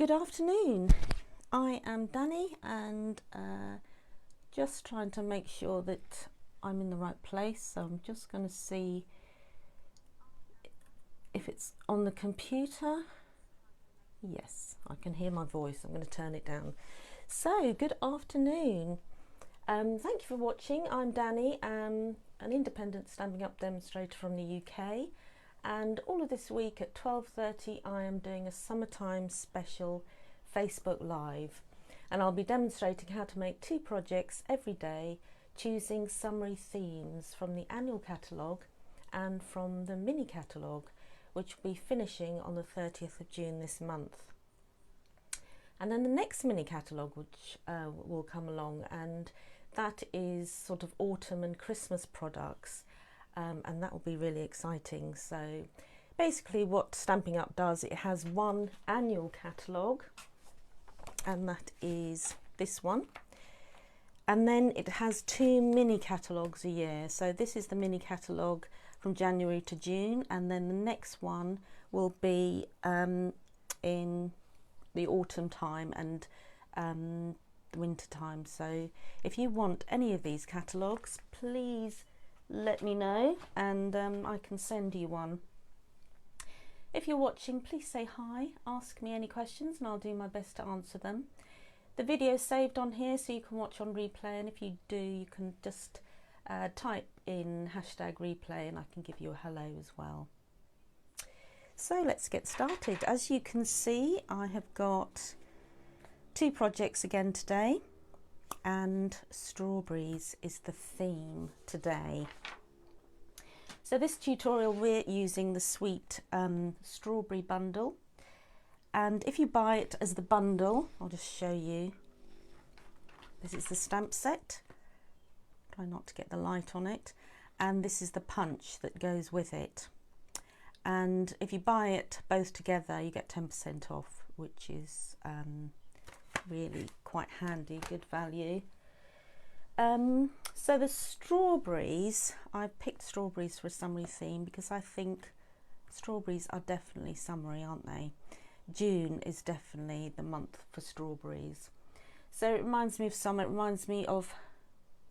Good afternoon. I am Danny and just trying to make sure that I'm in the right place. So I'm just going to see if it's on the computer. Yes, I can hear my voice. I'm going to turn it down. So good afternoon. Thank you for watching. I'm Danny, an independent Stamping Up demonstrator from the UK. And all of this week at 12:30 I am doing a summertime special Facebook Live, and I'll be demonstrating how to make 2 projects every day, choosing summary themes from the annual catalogue and from the mini catalogue, which will be finishing on the 30th of June this month. And then the next mini catalogue which will come along, and that is sort of autumn and Christmas products. And that will be really exciting. So basically what Stamping Up does, it has one annual catalogue, and that is this one, and then it has 2 mini catalogues a year. So this is the mini catalogue from January to June, and then the next one will be in the autumn time and the winter time. So if you want any of these catalogues, please let me know, and I can send you one. If you're watching, please say hi, ask me any questions, and I'll do my best to answer them. The video is saved on here so you can watch on replay, and if you do, you can just type in #replay and I can give you a hello as well. So let's get started. As you can see, I have got 2 projects again today, and strawberries is the theme today. So this tutorial we're using the sweet strawberry bundle, and if you buy it as the bundle, I'll just show you, this is the stamp set, try not to get the light on it, and this is the punch that goes with it. And if you buy it both together, you get 10% off, which is really quite handy, good value. So the strawberries, I picked strawberries for a summery theme because I think strawberries are definitely summery, aren't they? June is definitely the month for strawberries. So it reminds me of summer, it reminds me of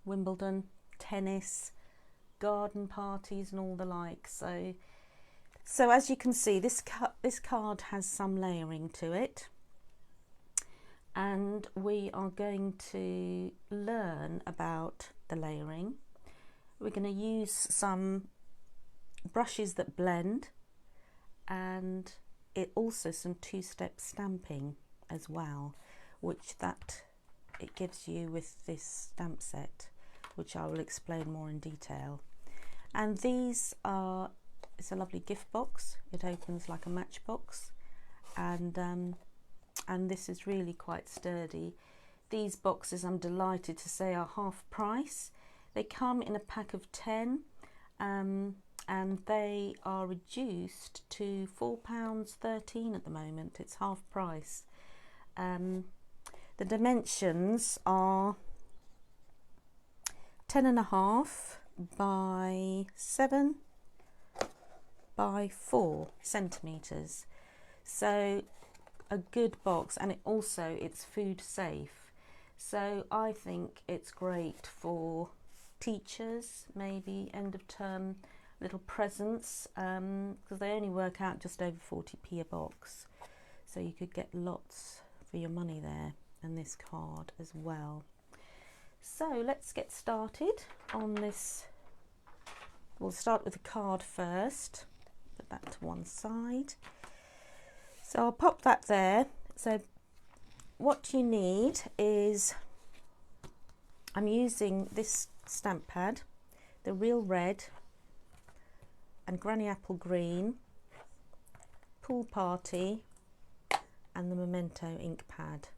Wimbledon, tennis, garden parties and all the like. So as you can see, this card has some layering to it, and we are going to learn about the layering. We're going to use some brushes that blend, and it also some 2-step stamping as well, which it gives you with this stamp set, which I will explain more in detail. And these are, it's a lovely gift box. It opens like a matchbox, and this is really quite sturdy. These boxes, I'm delighted to say, are half price. They come in a pack of 10, and they are reduced to £4.13 at the moment. It's half price. The dimensions are 10.5 by 7 by 4 centimetres. So a good box, and it's food safe. So I think it's great for teachers, maybe end of term little presents, because they only work out just over 40p a box. So you could get lots for your money there, and this card as well. So let's get started on this. We'll start with the card first, put that to one side. So I'll pop that there. So what you need is, I'm using this stamp pad, the Real Red and Granny Apple Green, Pool Party and the Memento ink pad.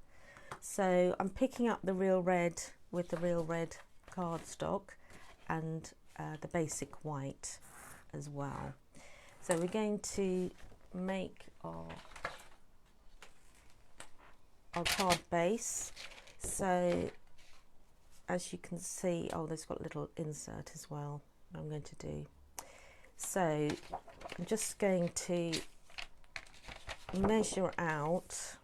So I'm picking up the Real Red with the Real Red cardstock and the basic white as well. So we're going to make our card base. So as you can see, there's got a little insert as well I'm going to do. So I'm just going to measure out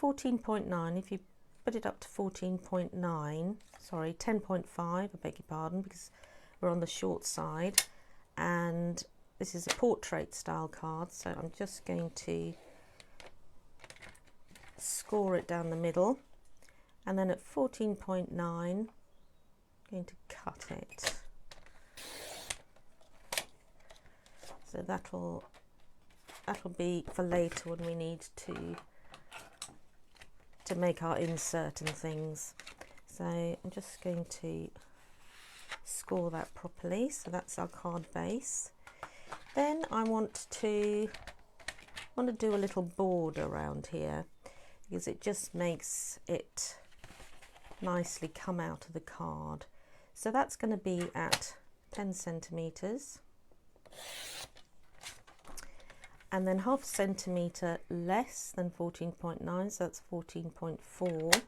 14.9, if you put it up to 14.9, sorry, 10.5, I beg your pardon, because we're on the short side, and this is a portrait style card, so I'm just going to score it down the middle, and then at 14.9 I'm going to cut it. So that'll be for later when we need to make our insert and things. So I'm just going to score that properly. So that's our card base. Then I want to do a little border around here, because it just makes it nicely come out of the card. So that's going to be at 10 centimeters, and then half a centimetre less than 14.9, so that's 14.4.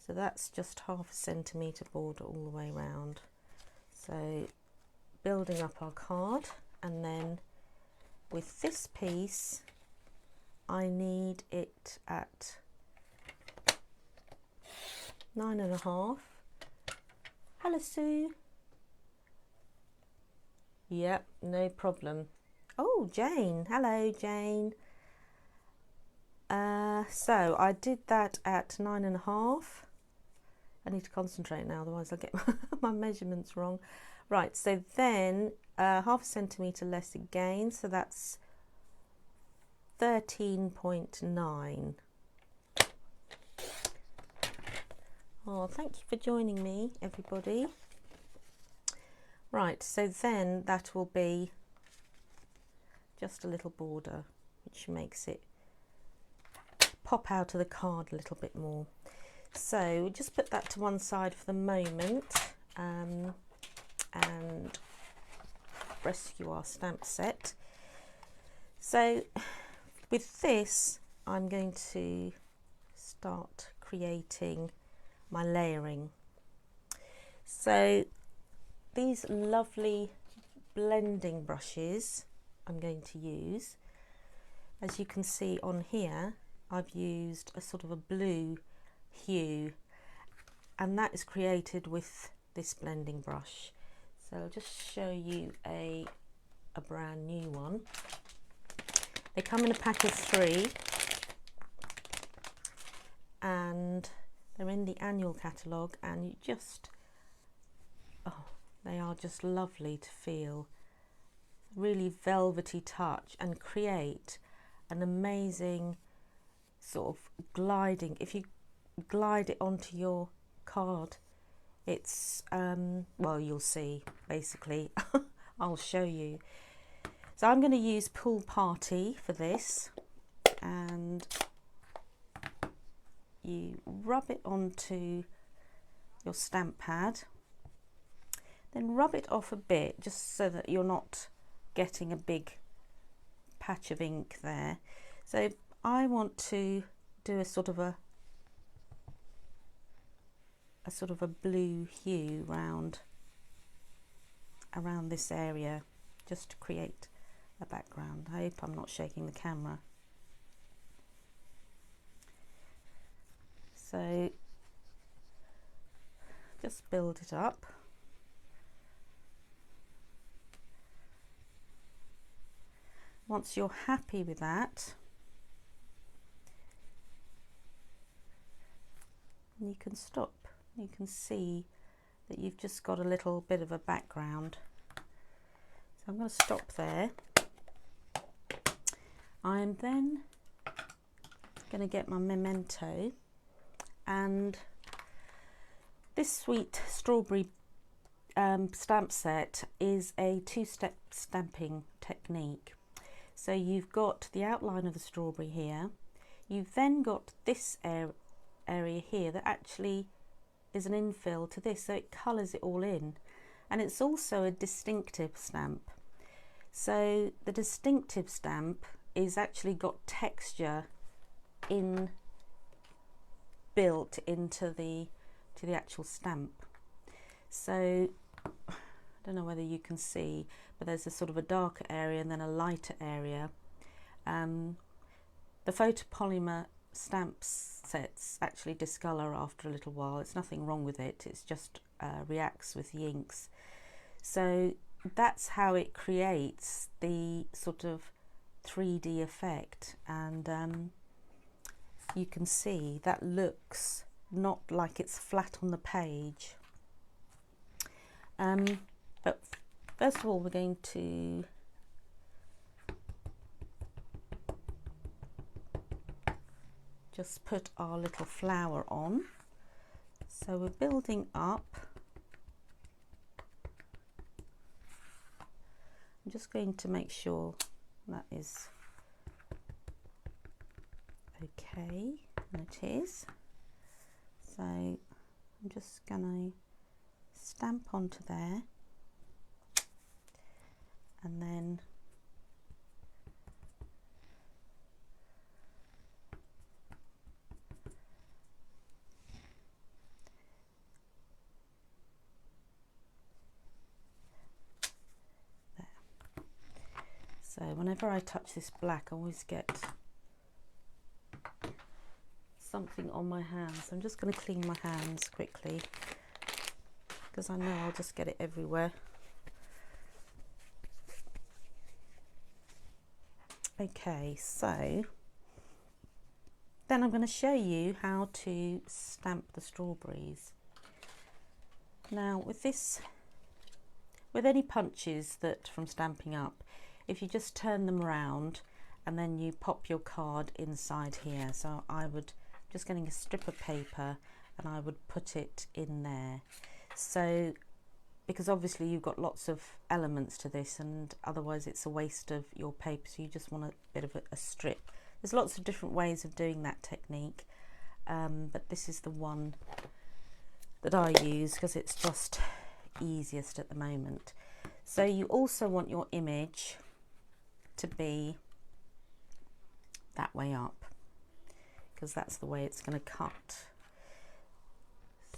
So that's just half a centimetre border all the way around. So building up our card, and then with this piece I need it at 9.5. Hello Sue. Yep, no problem. Oh, Jane. Hello, Jane. So I did that at 9.5. I need to concentrate now, otherwise I'll get my measurements wrong. Right, so then half a centimetre less again, so that's 13.9. Oh, thank you for joining me, everybody. Right, so then that will be just a little border, which makes it pop out of the card a little bit more. So just put that to one side for the moment, and rescue our stamp set. So with this, I'm going to start creating my layering. So these lovely blending brushes I'm going to use. As you can see on here, I've used a sort of a blue hue, and that is created with this blending brush. So I'll just show you a brand new one. They come in a pack of 3, and they're in the annual catalogue, and you just, oh, they are just lovely to feel. Really velvety touch, and create an amazing sort of gliding. If you glide it onto your card, it's well, you'll see basically. I'll show you. So I'm going to use Pool Party for this, and you rub it onto your stamp pad, then rub it off a bit just so that you're not getting a big patch of ink there. So I want to do a sort of a blue hue around this area, just to create a background. I hope I'm not shaking the camera. So just build it up. Once you're happy with that, you can stop. You can see that you've just got a little bit of a background. So I'm going to stop there. I'm then going to get my memento, and this sweet strawberry stamp set is a 2-step stamping technique. So you've got the outline of the strawberry here, you've then got this area here that actually is an infill to this, so it colours it all in, and it's also a distinctive stamp. So the distinctive stamp is actually got texture built into the actual stamp. So I don't know whether you can see, but there's a sort of a darker area and then a lighter area. The photopolymer stamp sets actually discolour after a little while. It's nothing wrong with it, it's just reacts with the inks. So that's how it creates the sort of 3D effect, and you can see that looks not like it's flat on the page. But first of all, we're going to just put our little flower on. So we're building up. I'm just going to make sure that is okay, and it is. So I'm just going to stamp onto there, and then there. So whenever I touch this black, I always get something on my hands. I'm just going to clean my hands quickly, because I know I'll just get it everywhere. Okay, so then I'm going to show you how to stamp the strawberries. Now with any punches that from Stampin' Up, if you just turn them around and then you pop your card inside here. So I would just getting a strip of paper and I would put it in there. So because obviously you've got lots of elements to this, and otherwise it's a waste of your paper, so you just want a bit of a strip. There's lots of different ways of doing that technique, but this is the one that I use because it's just easiest at the moment. So you also want your image to be that way up, because that's the way it's going to cut.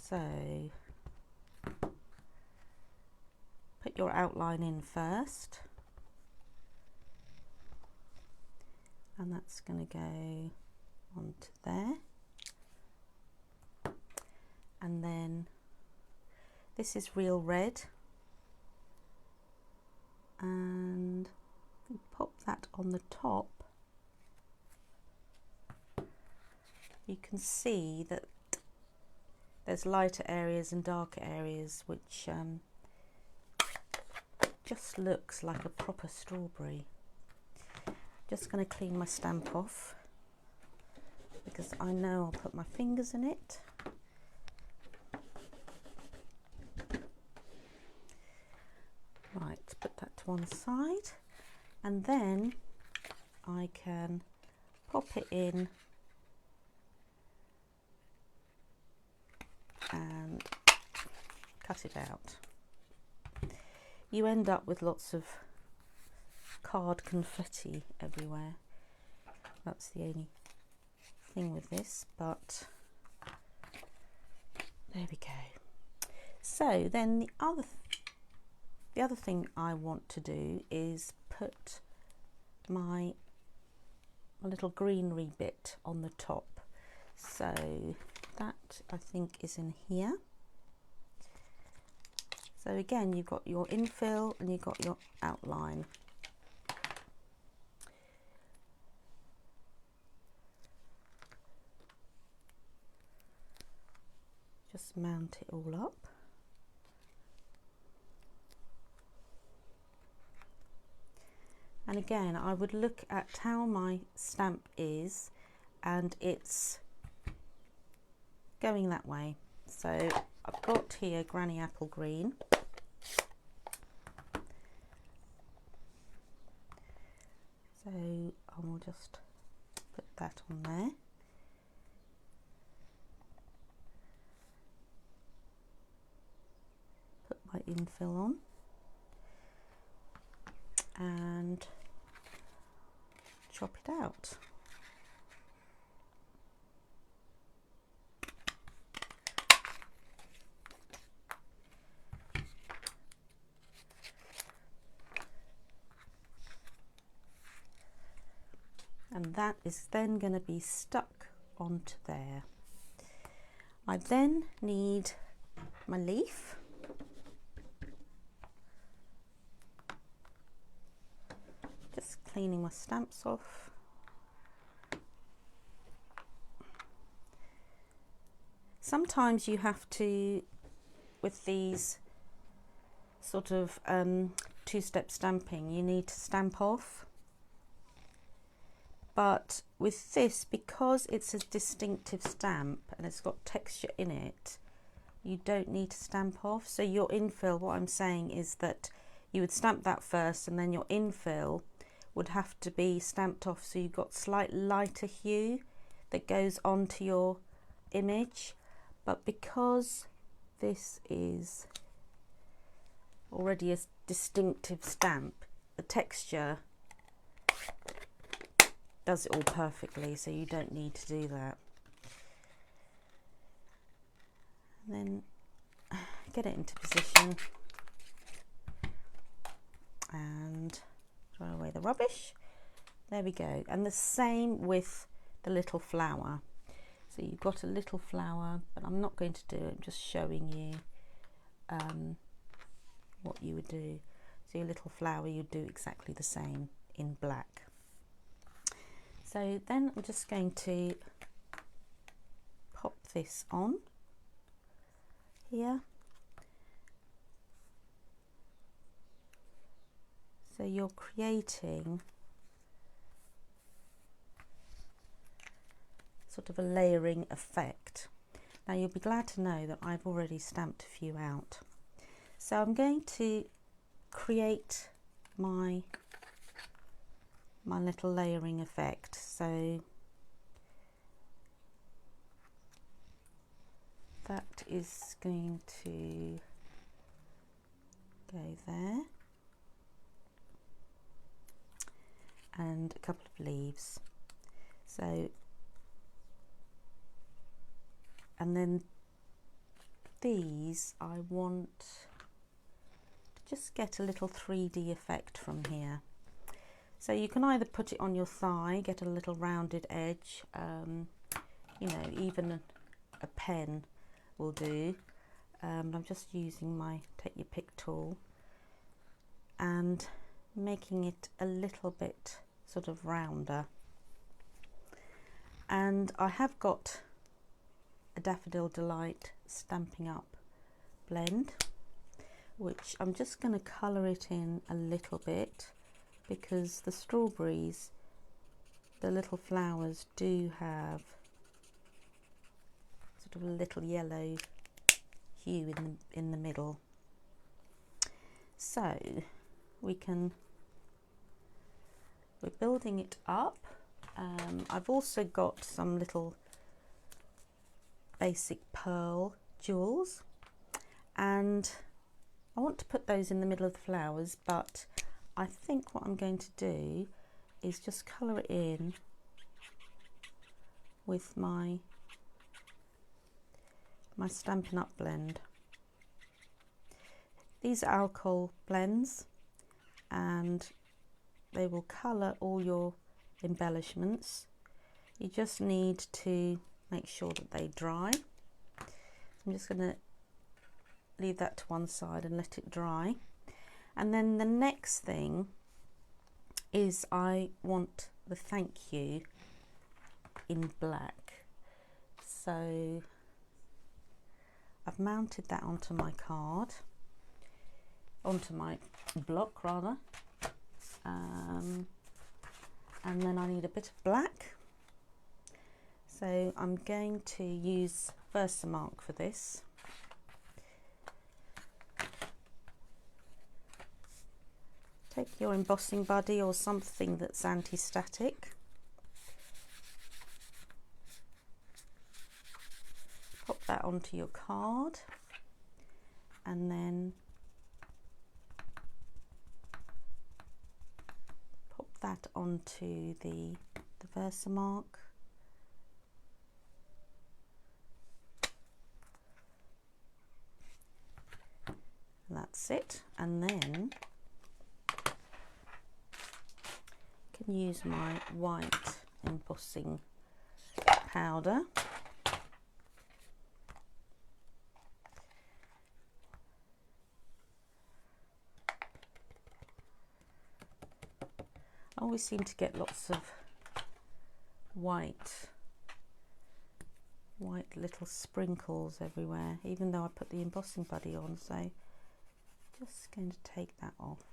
So put your outline in first, and that's going to go onto there, and then this is real red, and we pop that on the top. You can see that there's lighter areas and darker areas, which just looks like a proper strawberry. Just going to clean my stamp off, because I know I'll put my fingers in it. Right, put that to one side, and then I can pop it in and cut it out. You end up with lots of card confetti everywhere. That's the only thing with this, but there we go. So then the other thing I want to do is put my little greenery bit on the top. So that I think is in here. So again, you've got your infill and you've got your outline. Just mount it all up. And again, I would look at how my stamp is, and it's going that way. So I've got here Granny Apple Green. So I will just put that on there. Put my infill on. And chop it out. and that is then going to be stuck onto there. I then need my leaf. Just cleaning my stamps off. Sometimes you have to, with these sort of two-step stamping, you need to stamp off. But with this, because it's a distinctive stamp and it's got texture in it, you don't need to stamp off. So your infill, what I'm saying is that you would stamp that first, and then your infill would have to be stamped off, so you've got slight lighter hue that goes onto your image. But because this is already a distinctive stamp, the texture does it all perfectly, so you don't need to do that. And then get it into position and throw away the rubbish. There we go. And the same with the little flower. So you've got a little flower, but I'm not going to do it, I'm just showing you what you would do. So your little flower, you'd do exactly the same in black. So then I'm just going to pop this on here. So you're creating sort of a layering effect. Now you'll be glad to know that I've already stamped a few out. So I'm going to create my little layering effect. So that is going to go there, and a couple of leaves. So, and then these I want to just get a little 3D effect from here. So you can either put it on your thigh, get a little rounded edge, you know, even a pen will do. I'm just using my take your pick tool and making it a little bit sort of rounder. And I have got a Daffodil Delight Stampin' Up blend, which I'm just going to colour it in a little bit, because the strawberries, the little flowers, do have sort of a little yellow hue in the middle. So we're building it up. I've also got some little basic pearl jewels, and I want to put those in the middle of the flowers, but I think what I'm going to do is just colour it in with my Stampin' Up blend. These are alcohol blends, and they will colour all your embellishments. You just need to make sure that they dry. I'm just going to leave that to one side and let it dry. And then the next thing is I want the thank you in black. So I've mounted that onto my card, onto my block rather, and then I need a bit of black. So I'm going to use Versamark for this. Take your embossing buddy or something that's anti-static. Pop that onto your card, and then pop that onto the Versamark. And that's it. And then I can use my white embossing powder. I always seem to get lots of white little sprinkles everywhere, even though I put the embossing buddy on, so just going to take that off.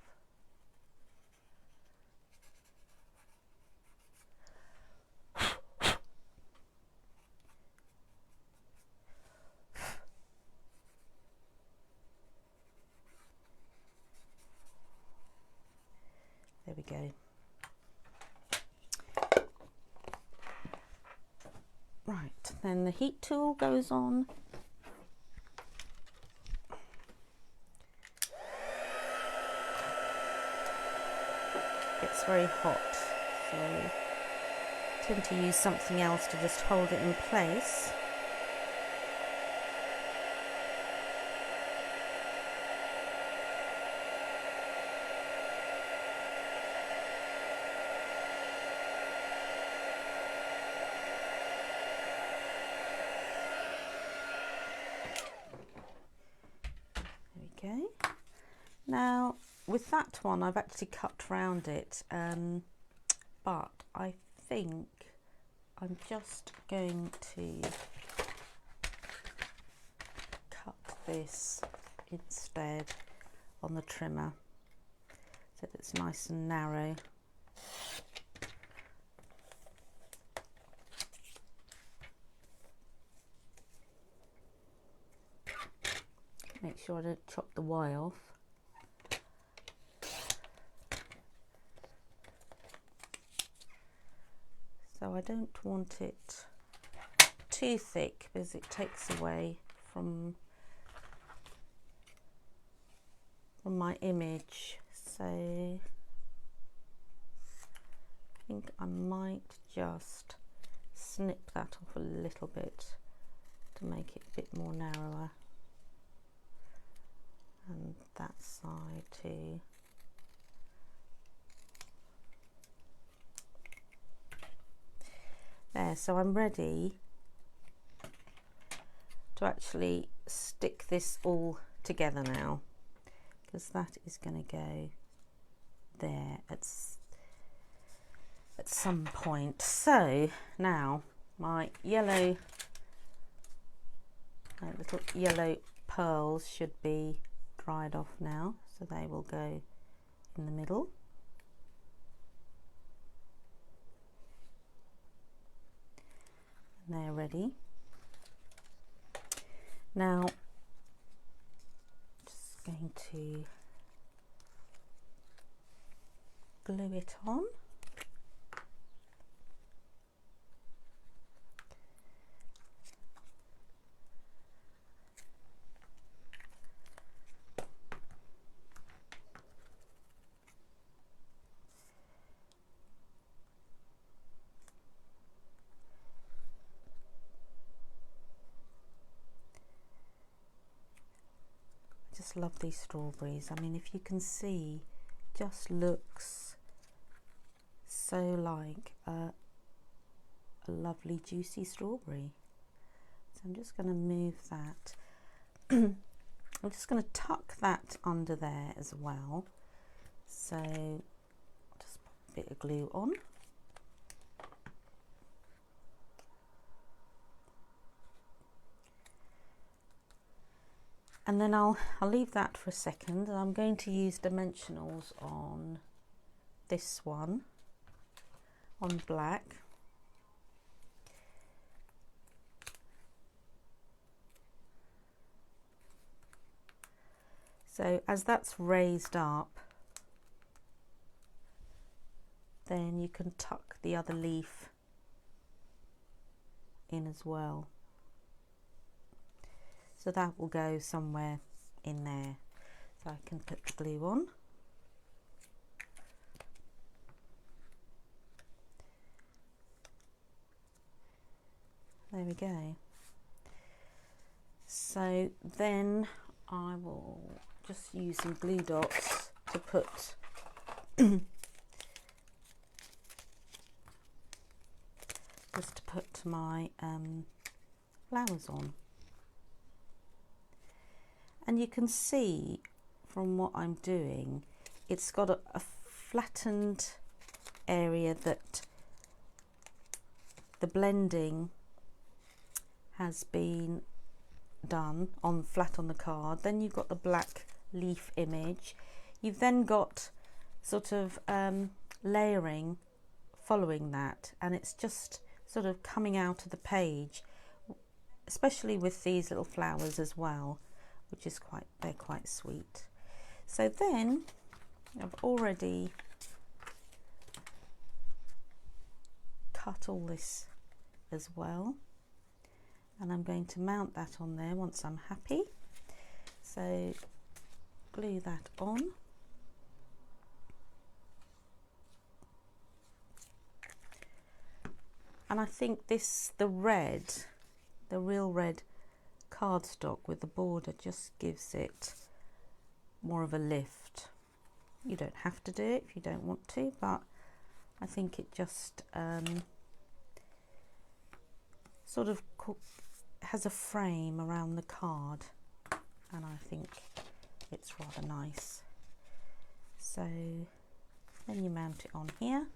There we go. Right, then the heat tool goes on. It's very hot, so I tend to use something else to just hold it in place. Okay, now with that one I've actually cut round it, but I think I'm just going to cut this instead on the trimmer so that it's nice and narrow. Make sure I don't chop the Y off. So I don't want it too thick because it takes away from my image. So I think I might just snip that off a little bit to make it a bit more narrower. And that side too. There, so I'm ready to actually stick this all together now, because that is going to go there at some point. So now my yellow, little yellow pearls should be dried off now, so they will go in the middle. And they're ready. Now just going to glue it on. Just love these strawberries. I mean, if you can see, just looks so like a lovely juicy strawberry. So I'm just going to move that. I'm just going to tuck that under there as well. So just put a bit of glue on. And then I'll leave that for a second, and I'm going to use dimensionals on this one, on black. So as that's raised up, then you can tuck the other leaf in as well. So that will go somewhere in there. So I can put the glue on. There we go. So then I will just use some glue dots to put just to put my flowers on. And you can see from what I'm doing, it's got a flattened area that the blending has been done on flat on the card. Then you've got the black leaf image. You've then got sort of layering following that, and it's just sort of coming out of the page, especially with these little flowers as well, which is they're quite sweet. So then I've already cut all this as well, and I'm going to mount that on there once I'm happy. So glue that on. And I think the real red cardstock with the border just gives it more of a lift. You don't have to do it if you don't want to, but I think it just sort of has a frame around the card, and I think it's rather nice. So then you mount it on here.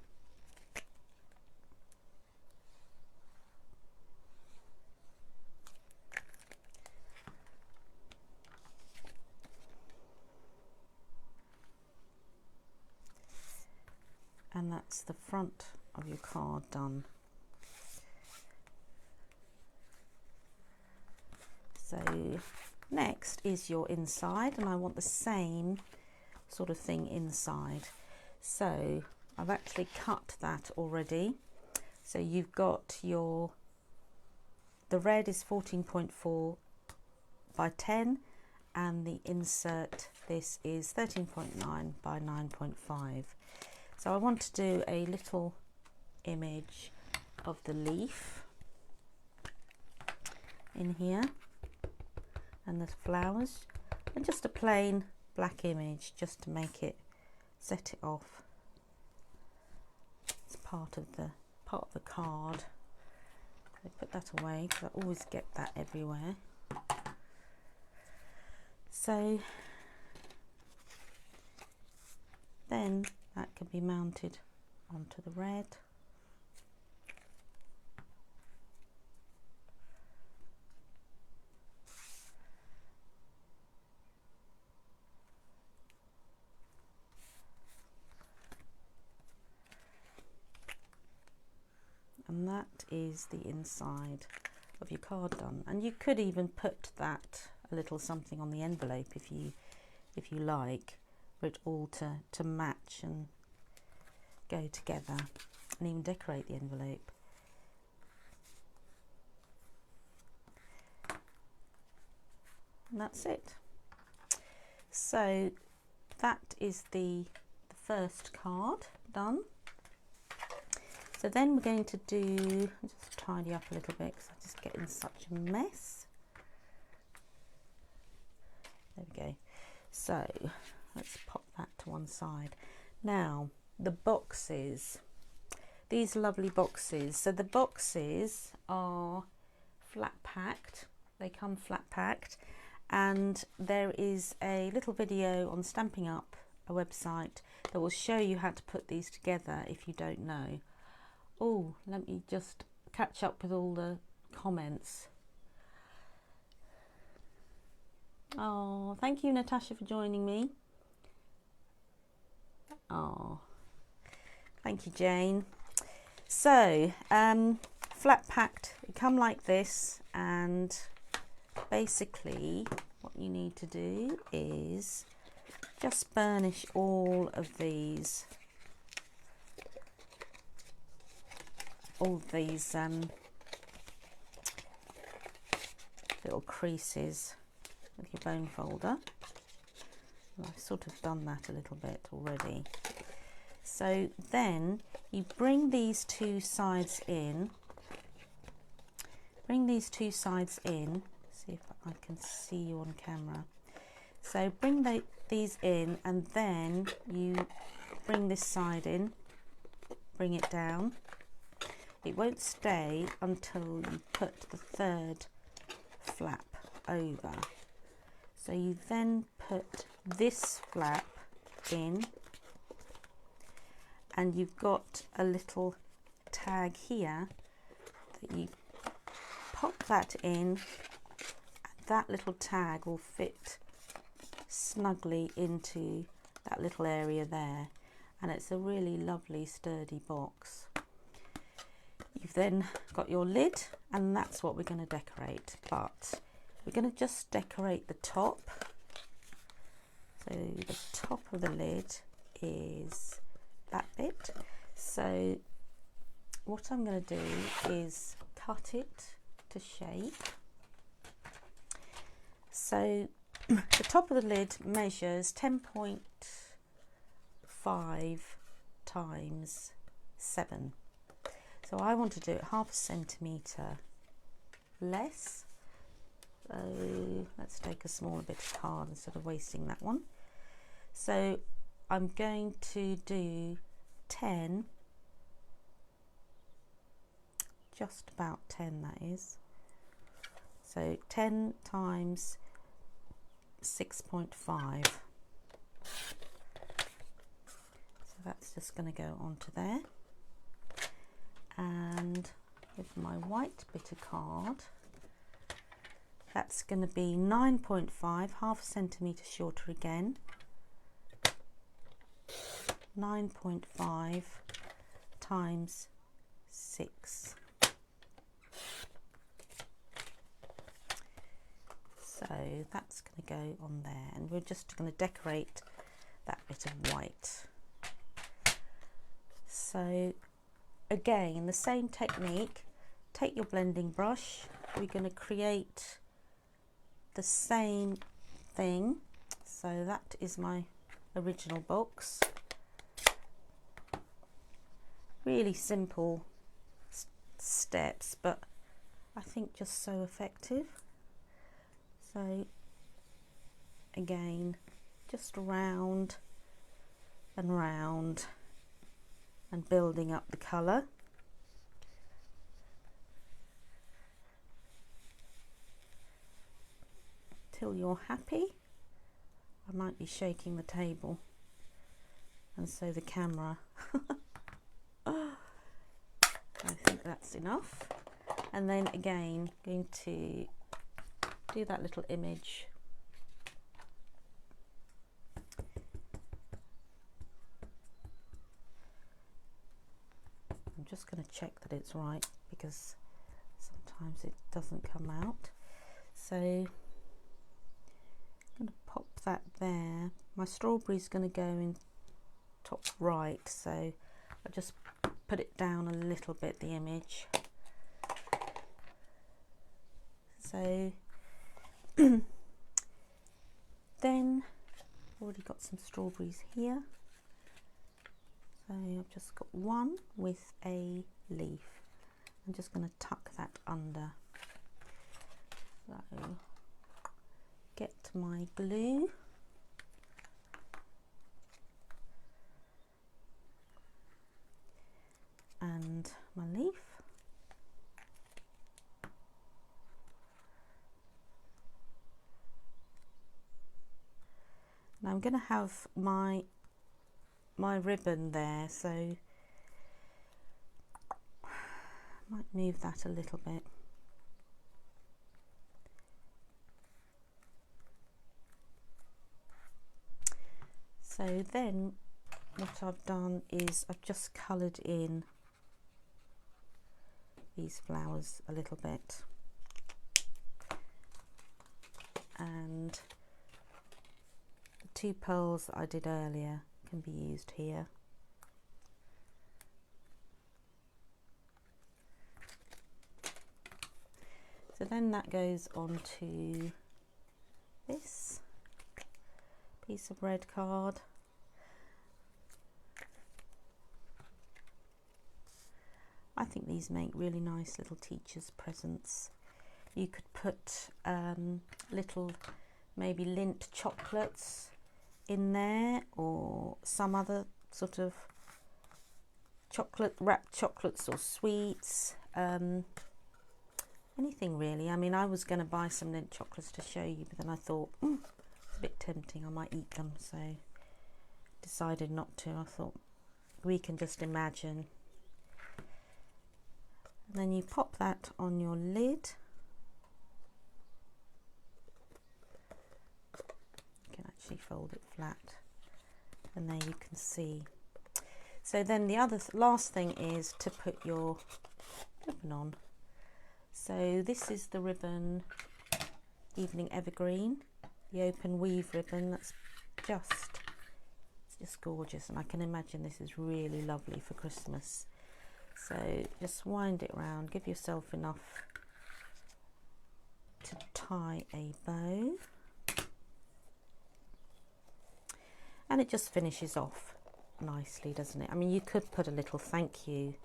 And that's the front of your card done. So next is your inside, and I want the same sort of thing inside. So I've actually cut that already. So you've got the red is 14.4 by 10, and the insert, this is 13.9 by 9.5. So I want to do a little image of the leaf in here and the flowers, and just a plain black image just to make it, set it off. It's part of the card. I put that away because I always get that everywhere. So then that can be mounted onto the red. And that is the inside of your card done. And you could even put that a little something on the envelope if you like, for it all to match and go together, and even decorate the envelope. And that's it. So that is the first card done. So then we're going to do, just tidy up a little bit because I just get in such a mess. There we go. So let's pop that to one side. Now the boxes, these lovely boxes. So the boxes are flat packed. They come flat packed, and there is a little video on Stampin' Up, a website, that will show you how to put these together if you don't know. Oh, let me just catch up with all the comments. Oh, thank you, Natasha, for joining me. Oh, thank you, Jane. So flat packed, they come like this, and basically what you need to do is just burnish all of these little creases with your bone folder. And I've sort of done that a little bit already. So then you bring these two sides in. See if I can see you on camera. So bring these in, and then you bring this side in, bring it down. it won't stay until you put the third flap over. So you then put this flap in, and you've got a little tag here that you pop that in, and that little tag will fit snugly into that little area there, and it's a really lovely sturdy box. You've then got your lid, and that's what we're going to decorate, but we're going to just decorate the top. So the top of the lid is that bit. So what I'm going to do is cut it to shape. So the top of the lid measures 10.5 times 7. So I want to do it half a centimetre less. So let's take a smaller bit of card instead of wasting that one. So I'm going to do 10, just about 10 that is. So 10 times 6.5. So that's just going to go onto there. And with my white bit of card, that's going to be 9.5, half a centimetre shorter again. 9.5 times 6. So that's going to go on there, and we're just going to decorate that bit of white. So again, the same technique, take your blending brush, we're going to create the same thing. So that is my original box. Really simple steps, but I think just so effective. So again, just round and round and building up the colour. Till you're happy. I might be shaking the table, and so the camera. I think that's enough. And then again, going to do that little image. I'm just going to check that it's right, because sometimes it doesn't come out. So I'm going to pop that there. My strawberry's going to go in top right, so I just put it down a little bit, the image. So then already got some strawberries here. So I've just got one with a leaf. I'm just going to tuck that under. So get my glue. And my leaf. Now I'm going to have my ribbon there, so I might move that a little bit. So then what I've done is I've just coloured in these flowers a little bit, and the 2 pearls that I did earlier can be used here. So then that goes on to this piece of red card. I think these make really nice little teacher's presents. You could put little maybe Lindt chocolates in there, or some other sort of chocolate, wrapped chocolates or sweets, anything really. I mean, I was going to buy some Lindt chocolates to show you, but then I thought, it's a bit tempting, I might eat them, so decided not to. I thought we can just imagine. And then you pop that on your lid. You can actually fold it flat, and there you can see. So then the last thing is to put your ribbon on. So this is the ribbon, Evening Evergreen, the open weave ribbon. That's it's just gorgeous, and I can imagine this is really lovely for Christmas. So just wind it round, give yourself enough to tie a bow, and it just finishes off nicely, doesn't it? I mean, you could put a little thank you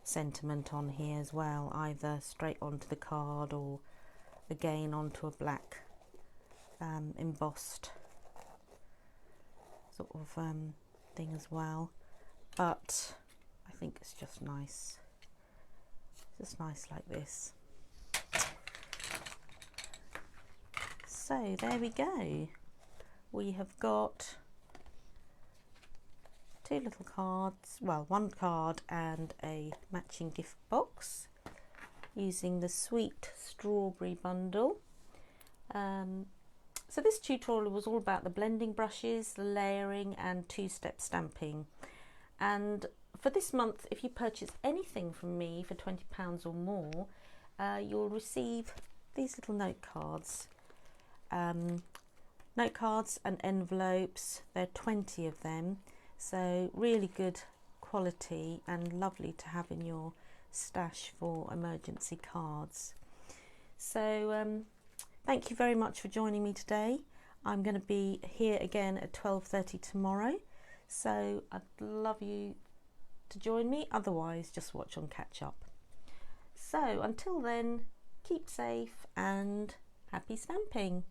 sentiment on here as well, either straight onto the card or again onto a black embossed sort of thing as well, but I think it's just nice, like this. So there we go, we have got two little cards, well, one card and a matching gift box using the Sweet Strawberry bundle. So this tutorial was all about the blending brushes, the layering and two-step stamping. And for this month, if you purchase anything from me for £20 or more, you'll receive these little note cards. Note cards and envelopes, there are 20 of them. So really good quality and lovely to have in your stash for emergency cards. So thank you very much for joining me today. I'm going to be here again at 12:30 tomorrow. So I'd love you to join me. Otherwise, just watch on catch up. So until then, keep safe and happy stamping.